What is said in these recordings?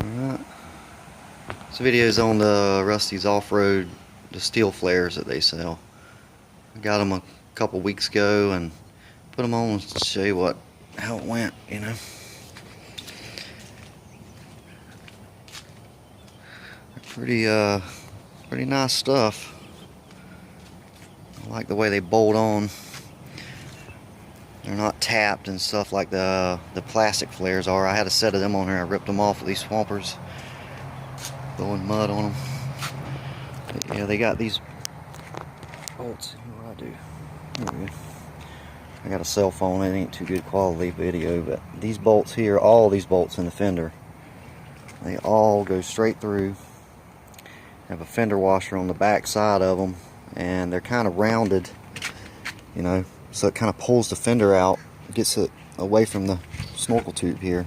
Alright. This video is on the Rusty's off-road, the steel flares that they sell. I got them a couple weeks ago and put them on to show you how it went, you know. They're pretty nice stuff. I like the way they bolt on. They're not tapped and stuff like the plastic flares are. I had a set of them on here. I ripped them off with these swampers, throwing mud on them. But yeah, they got these bolts. What do I do? There we go. I got a cell phone. It ain't too good quality video, but these bolts here, all these bolts in the fender, they all go straight through. Have a fender washer on the back side of them, and they're kind of rounded, you know, so it kind of pulls the fender out, gets it away from the snorkel tube here.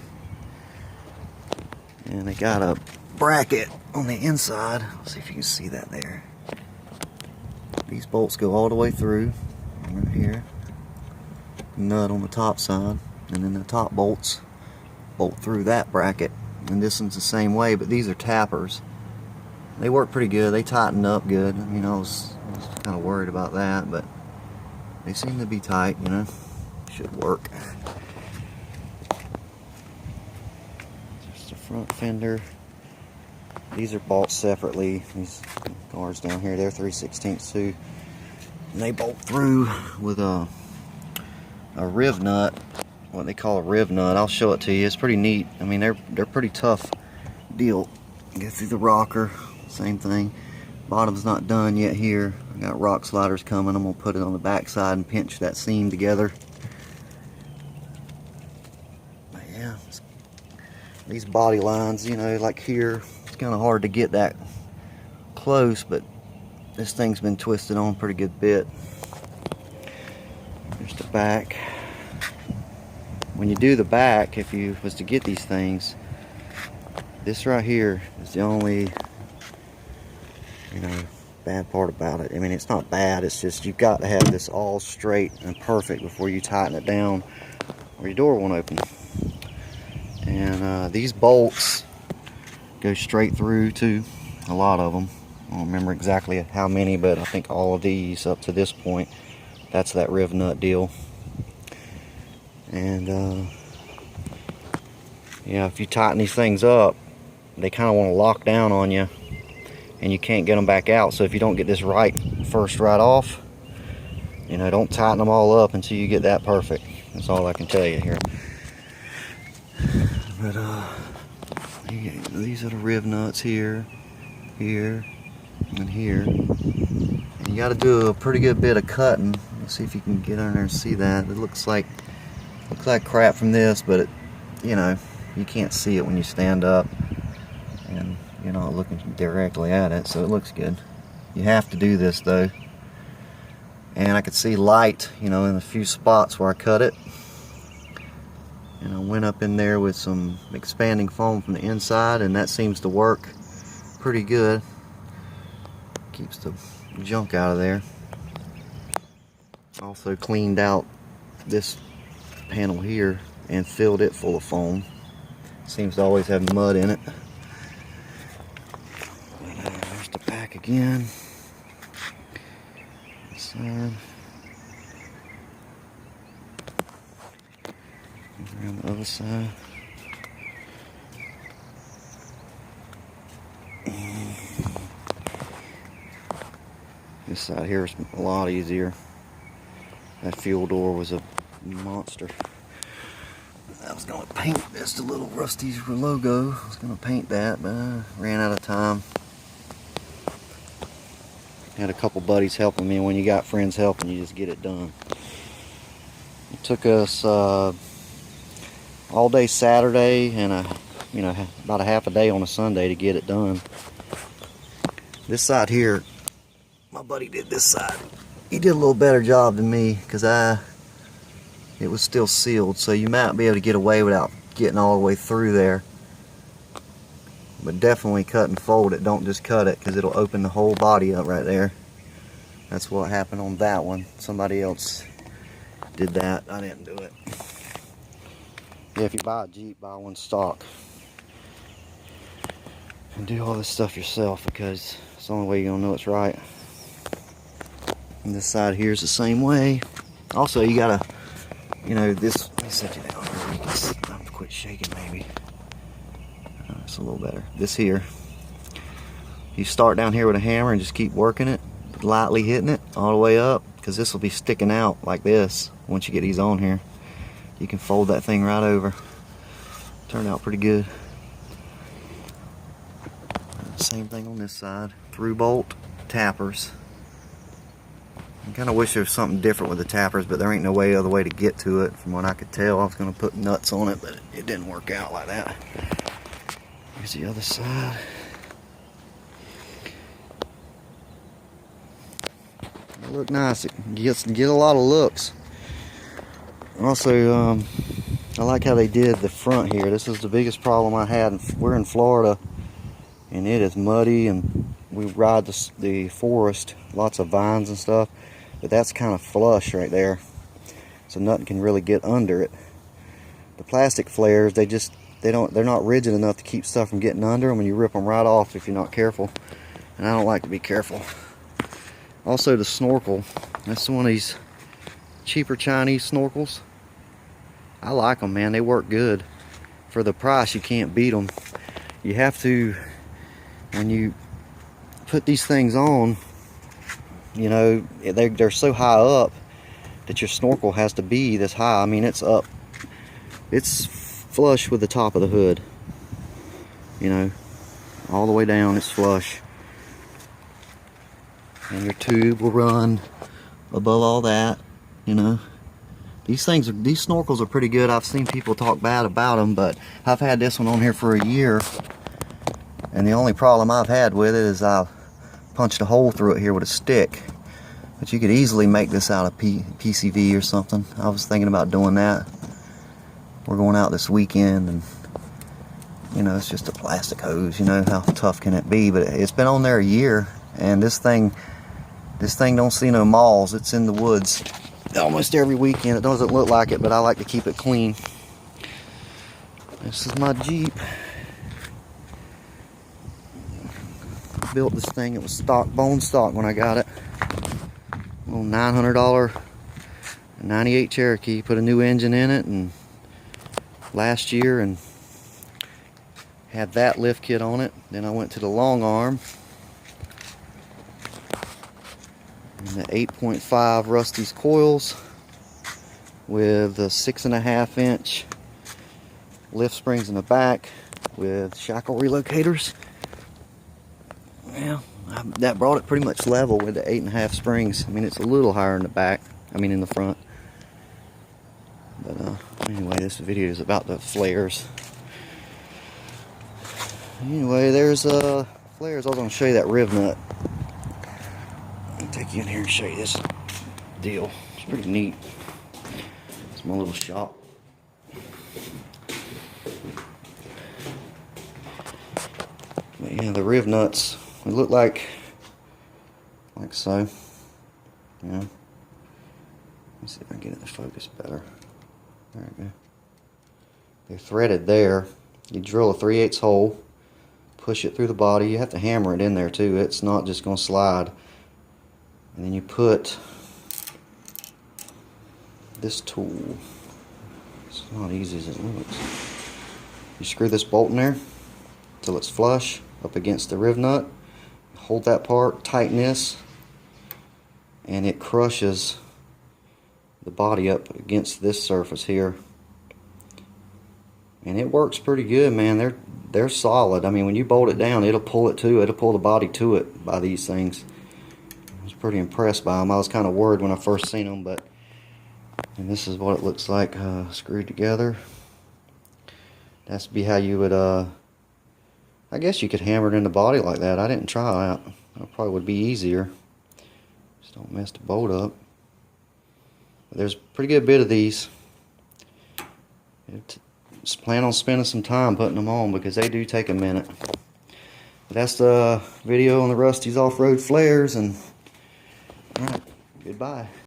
And they got a bracket on the inside. Let's see if you can see that there. These bolts go all the way through, right here. Nut on the top side, and then the top bolts bolt through that bracket. And this one's the same way, but these are tappers. They work pretty good. They tighten up good. You know, I was kind of worried about that, but they seem to be tight, you know. Should work. Just the front fender. These are bought separately. These bars down here, they're 3/16 too. And they bolt through with a riv nut, what they call a riv nut. I'll show it to you. It's pretty neat. I mean, they're pretty tough deal. Get through the rocker. Same thing. Bottom's not done yet here. I got rock sliders coming. I'm gonna put it on the back side and pinch that seam together. But yeah, these body lines, you know, like here, it's kind of hard to get that close, but this thing's been twisted on a pretty good bit. There's the back. When you do the back, if you was to get these things, this right here is the only, you know, bad part about it. I mean, it's not bad, it's just you've got to have this all straight and perfect before you tighten it down or your door won't open. And these bolts go straight through too, a lot of them. I don't remember exactly how many, but I think all of these up to this point, that's that riv nut deal. And yeah, if you tighten these things up, they kind of want to lock down on you and you can't get them back out. So if you don't get this right off, you know, don't tighten them all up until you get that perfect. That's all I can tell you here. But these are the riv nuts here, here, and here. And you got to do a pretty good bit of cutting. Let's see if you can get on there and see that. It looks like crap from this, but it, you know, you can't see it when you stand up and you're not looking directly at it, so it looks good. You have to do this though. And I could see light, you know, in a few spots where I cut it. And I went up in there with some expanding foam from the inside, and that seems to work pretty good. Keeps the junk out of there. Also cleaned out this panel here and filled it full of foam. Seems to always have mud in it. There's the back again. This side. Around the other side. This side here is a lot easier. That fuel door was a monster. I was going to paint this, the little Rusty's logo. I was going to paint that, but I ran out of time. Had a couple buddies helping me. When you got friends helping, you just get it done. It took us all day Saturday and about a half a day on a Sunday to get it done. This side here, my buddy did this side. He did a little better job than me because it was still sealed, so you might be able to get away without getting all the way through there. But definitely cut and fold it. Don't just cut it, because it'll open the whole body up right there. That's what happened on that one. Somebody else did that. I didn't do it. Yeah, if you buy a Jeep, buy one stock. and do all this stuff yourself, because it's the only way you're gonna know it's right. And this side here is the same way. Also, you gotta, you know, this. Let me set you down here. You can quit shaking, maybe. It's a little better. This here, you start down here with a hammer and just keep working it, lightly hitting it all the way up, because this will be sticking out like this once you get these on here. You can fold that thing right over. Turned out pretty good. Same thing on this side. Through bolt tappers. I kind of wish there was something different with the tappers, but there ain't no other way to get to it. From what I could tell, I was going to put nuts on it, but it didn't work out like that. Here's the other side. It look nice. It get a lot of looks. Also, I like how they did the front here. This is the biggest problem I had. We're in Florida, and it is muddy, and we ride the forest, lots of vines and stuff. But that's kind of flush right there, so nothing can really get under it. The plastic flares, they're not rigid enough to keep stuff from getting under them, and you rip them right off if you're not careful. And I don't like to be careful. Also, the Snorkel. That's one of these cheaper Chinese snorkels. I like them, man. They work good. For the price, you can't beat them. You have to, when you put these things on, you know, they're so high up that your snorkel has to be this high. I mean, it's up. It's flush with the top of the hood. You know, all the way down, it's flush. And your tube will run above all that, you know. These snorkels are pretty good. I've seen people talk bad about them, but I've had this one on here for a year, and the only problem I've had with it is I've punched a hole through it here with a stick. But you could easily make this out of PCV or something. I was thinking about doing that. We're going out this weekend, and you know, it's just a plastic hose. You know, how tough can it be? But it's been on there a year, and this thing don't see no malls. It's in the woods almost every weekend. It doesn't look like it, but I like to keep it clean. This is my Jeep. Built this thing. It was bone stock when I got it. A little $900 98 Cherokee. Put a new engine in it and last year, and had that lift kit on it. Then I went to the long arm. And the 8.5 Rusty's coils with the 6.5 inch lift springs in the back with shackle relocators. Yeah, that brought it pretty much level with the 8.5 springs. I mean, it's a little higher in the back, I mean in the front. But anyway, this video is about the flares. Anyway, there's flares. I was going to show you that riv nut. I'll take you in here and show you this deal. It's pretty neat. It's my little shop. But yeah, the riv nuts, they look like so. Yeah. Let's see if I can get it to focus better. There we go. They're threaded there. You drill a 3/8 hole, push it through the body. You have to hammer it in there too. It's not just going to slide. And then you put this tool. It's not easy as it looks. You screw this bolt in there till it's flush up against the riv nut. Hold that part, tighten this, and it crushes the body up against this surface here. And it works pretty good, man. They're solid. I mean, when you bolt it down, it'll pull the body to it by these things. I was pretty impressed by them. I was kind of worried when I first seen them, and this is what it looks like screwed together. That's be how you would I guess you could hammer it in the body like that. I didn't try that. That probably would be easier. Just don't mess the bolt up. But there's a pretty good bit of these. Just plan on spending some time putting them on because they do take a minute. But that's the video on the Rusty's off-road flares, and alright, goodbye.